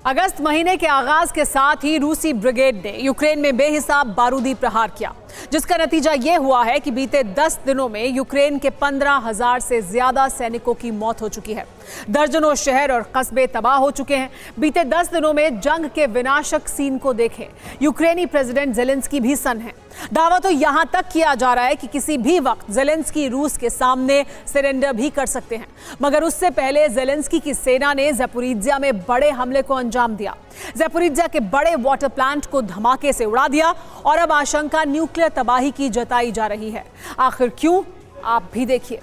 अगस्त महीने के आगाज के साथ ही रूसी ब्रिगेड ने यूक्रेन में बेहिसाब बारूदी प्रहार किया, जिसका नतीजा यह हुआ है कि बीते 10 दिनों में यूक्रेन के 15,000 से ज्यादा सैनिकों की मौत हो चुकी है। दर्जनों शहर और कस्बे तबाह हो चुके हैं। बीते 10 दिनों में जंग के विनाशक सीन को देखें। यूक्रेनी प्रेसिडेंट जेलेंस्की भी सन्न है। दावा तो यहां तक किया जा रहा है कि किसी भी वक्त जेलेंस्की रूस के सामने सरेंडर भी कर सकते हैं, मगर उससे पहले जेलेंस्की की सेना ने ज़पोरिज्जिया में बड़े हमले को अंजाम दिया। ज़पोरिज्जिया के बड़े वाटर प्लांट को धमाके से उड़ा दिया और अब आशंका न्यूक्लियर तबाही की जताई जा रही है। आखिर क्यों, आप भी देखिए।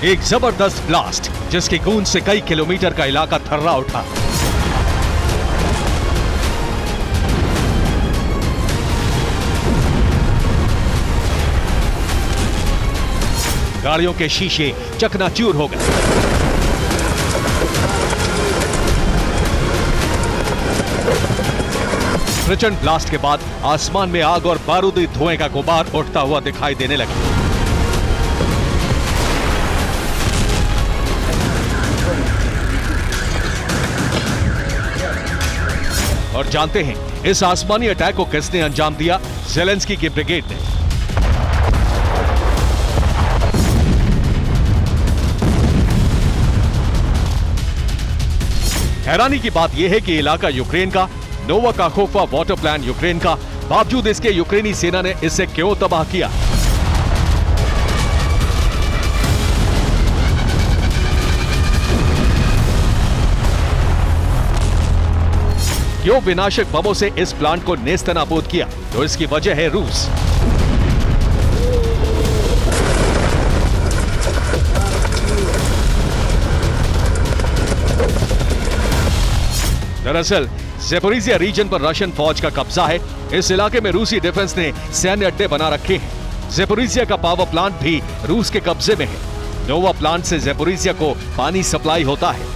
एक जबरदस्त ब्लास्ट जिसकी गूंज से कई किलोमीटर का इलाका थर्रा उठा। गाड़ियों के शीशे चकनाचूर हो गए। प्रचंड ब्लास्ट के बाद आसमान में आग और बारूदी धुएं का गुबार उठता हुआ दिखाई देने लगा। और जानते हैं इस आसमानी अटैक को किसने अंजाम दिया? जेलेंस्की की ब्रिगेड ने। हैरानी की बात यह है कि इलाका यूक्रेन का, नोवा काखोवा वाटर प्लांट यूक्रेन का, बावजूद इसके यूक्रेनी सेना ने इसे क्यों तबाह किया? क्यों विनाशक बमों से इस प्लांट को नेस्तनाबूद किया? तो इसकी वजह है रूस। दरअसल ज़पोरिज्जिया रीजन पर रशियन फौज का कब्जा है। इस इलाके में रूसी डिफेंस ने सैन्य अड्डे बना रखे हैं। ज़पोरिज्जिया का पावर प्लांट भी रूस के कब्जे में है। नोवा प्लांट से ज़पोरिज्जिया को पानी सप्लाई होता है।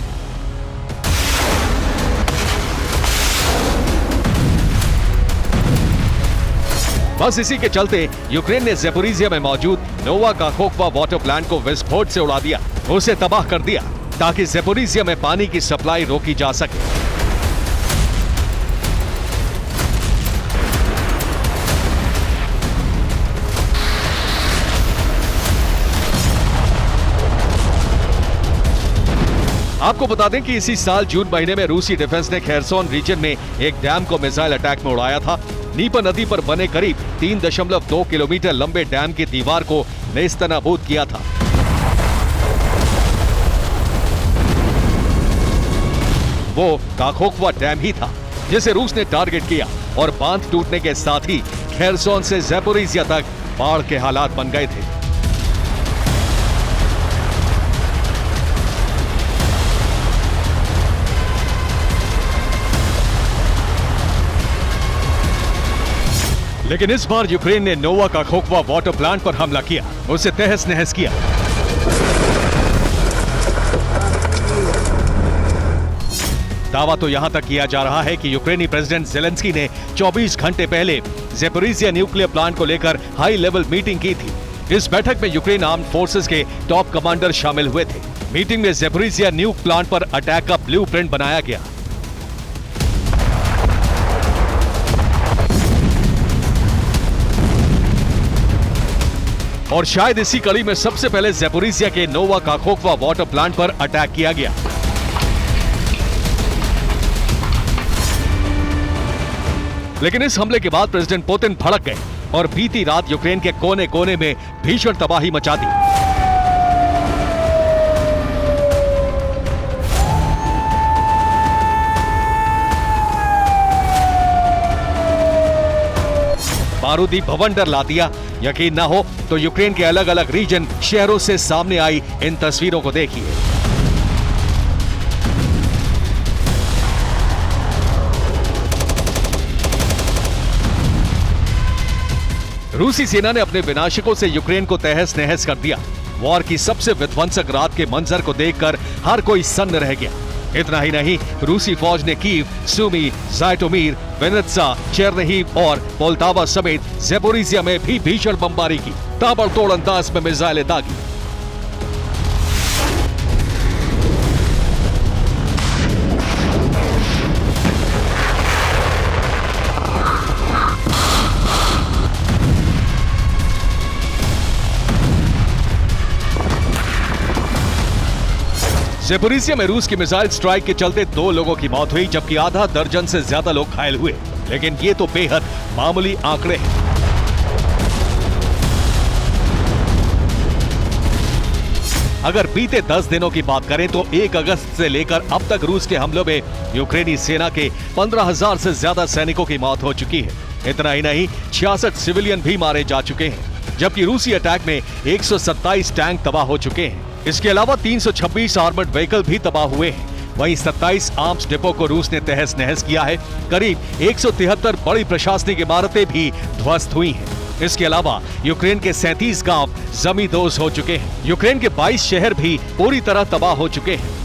बस इसी के चलते यूक्रेन ने ज़पोरिज्जिया में मौजूद नोवा काखोवा वाटर प्लांट को विस्फोट से उड़ा दिया, उसे तबाह कर दिया ताकि ज़पोरिज्जिया में पानी की सप्लाई रोकी जा सके। आपको बता दें कि इसी साल जून महीने में रूसी डिफेंस ने खेरसोन रीजन में एक डैम को मिसाइल अटैक में उड़ाया था। नीपर नदी पर बने करीब 3.2 किलोमीटर लंबे डैम की दीवार को नेस्तनाबूद किया था। वो काखोवा डैम ही था जिसे रूस ने टारगेट किया और बांध टूटने के साथ ही खेरसोन से ज़पोरिज्जिया तक बाढ़ के हालात बन गए थे। लेकिन इस बार यूक्रेन ने नोवा काखोवा वाटर प्लांट पर हमला किया, उसे तहस नहस किया। दावा तो यहां तक किया जा रहा है कि यूक्रेनी प्रेसिडेंट जेलेंस्की ने 24 घंटे पहले ज़पोरिज्जिया न्यूक्लियर प्लांट को लेकर हाई लेवल मीटिंग की थी। इस बैठक में यूक्रेन आर्म्ड फोर्सेस के टॉप कमांडर शामिल हुए थे। मीटिंग में ज़पोरिज्जिया न्यूक प्लांट पर अटैक का ब्लूप्रिंट बनाया गया। और शायद इसी कड़ी में सबसे पहले ज़पोरिज्जिया के नोवा काखोवा वाटर प्लांट पर अटैक किया गया। लेकिन इस हमले के बाद प्रेसिडेंट पुतिन भड़क गए और बीती रात यूक्रेन के कोने कोने में भीषण तबाही मचा दी। बारूदी भवंडर ला दिया। यकीन ना हो तो यूक्रेन के अलग अलग रीजन, शहरों से सामने आई इन तस्वीरों को देखिए। रूसी सेना ने अपने विनाशकों से यूक्रेन को तहस नहस कर दिया। वॉर की सबसे विध्वंसक रात के मंजर को देखकर हर कोई सन्न रह गया। इतना ही नहीं, रूसी फौज ने कीव, सुमी, जाइटोमीर, वेनेत्सा, चेरनिहिव और पोल्टावा समेत ज़ेपोरिज़िया में भी भीषण बमबारी की। ताबड़तोड़ अंदाज में मिसाइलें दागी। ज़ेपोरिज़िया में रूस की मिसाइल स्ट्राइक के चलते 2 लोगों की मौत हुई, जबकि आधा दर्जन से ज्यादा लोग घायल हुए। लेकिन ये तो बेहद मामूली आंकड़े हैं। अगर बीते 10 दिनों की बात करें तो 1 अगस्त से लेकर अब तक रूस के हमलों में यूक्रेनी सेना के 15,000 से ज्यादा सैनिकों की मौत हो चुकी है। इतना ही नहीं, 66 सिविलियन भी मारे जा चुके हैं, जबकि रूसी अटैक में 127 टैंक तबाह हो चुके हैं। इसके अलावा 326 आर्मर्ड व्हीकल भी तबाह हुए हैं। वहीं 27 आर्म्स डिपो को रूस ने तहस नहस किया है। करीब 173 बड़ी प्रशासनिक इमारतें भी ध्वस्त हुई हैं। इसके अलावा यूक्रेन के 37 गांव जमींदोज हो चुके हैं। यूक्रेन के 22 शहर भी पूरी तरह तबाह हो चुके हैं।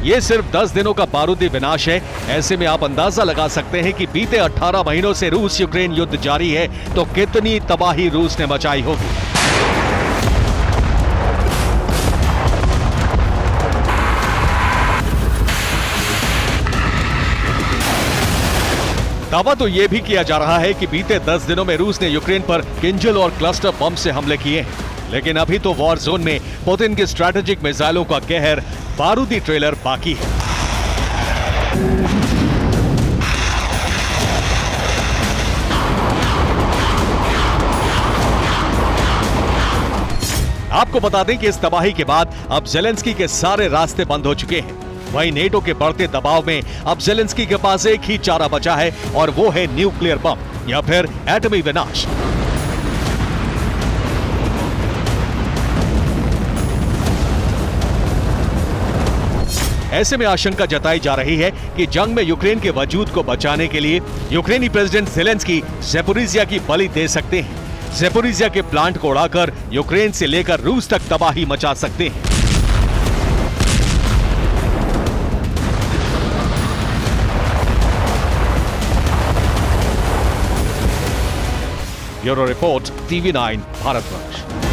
ये सिर्फ 10 दिनों का बारूदी विनाश है। ऐसे में आप अंदाजा लगा सकते हैं कि बीते 18 महीनों से रूस यूक्रेन युद्ध जारी है तो कितनी तबाही रूस ने मचाई होगी। दावा तो यह भी किया जा रहा है कि बीते 10 दिनों में रूस ने यूक्रेन पर किंजल और क्लस्टर बम से हमले किए हैं। लेकिन अभी तो वॉर जोन में पुतिन की स्ट्रैटेजिक मिसाइलों का कहर बारूदी ट्रेलर बाकी है। आपको बता दें कि इस तबाही के बाद अब ज़ेलेंस्की के सारे रास्ते बंद हो चुके हैं। वहीं नेटो के बढ़ते दबाव में अब ज़ेलेंस्की के पास एक ही चारा बचा है और वो है न्यूक्लियर बम या फिर एटमी विनाश। ऐसे में आशंका जताई जा रही है कि जंग में यूक्रेन के वजूद को बचाने के लिए यूक्रेनी प्रेसिडेंट ज़ेलेंस्की ज़ेपोरिज़िया की बलि दे सकते हैं। ज़ेपोरिज़िया के प्लांट को उड़ाकर यूक्रेन से लेकर रूस तक तबाही मचा सकते हैं। Bureau report, TV9 Bharatvarsh.